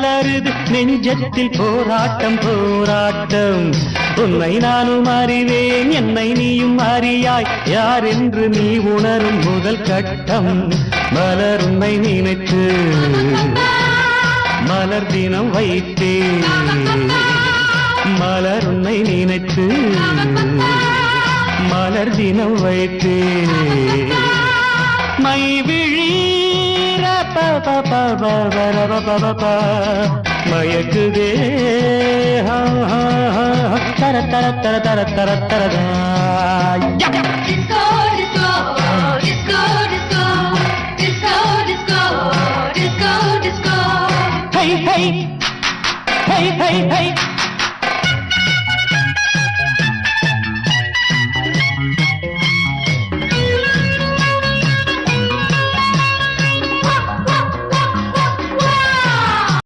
மலருது நெஞ்சத்தில் போராட்டம் போராட்டம் உன்னை நானும் அறிவேன் என்னை நீயும் அறியாய் யார் என்று நீ உணரும் முதல் கட்டம் மலர் உன்னை நினைத்து மலர் தினம் வைத்தேன் மலர் உன்னை நினைத்து மலர் தினம் வைத்தேன் மை விழீர மயக்குதே தர தர தர தர தர தரதா hey hey hey hey hey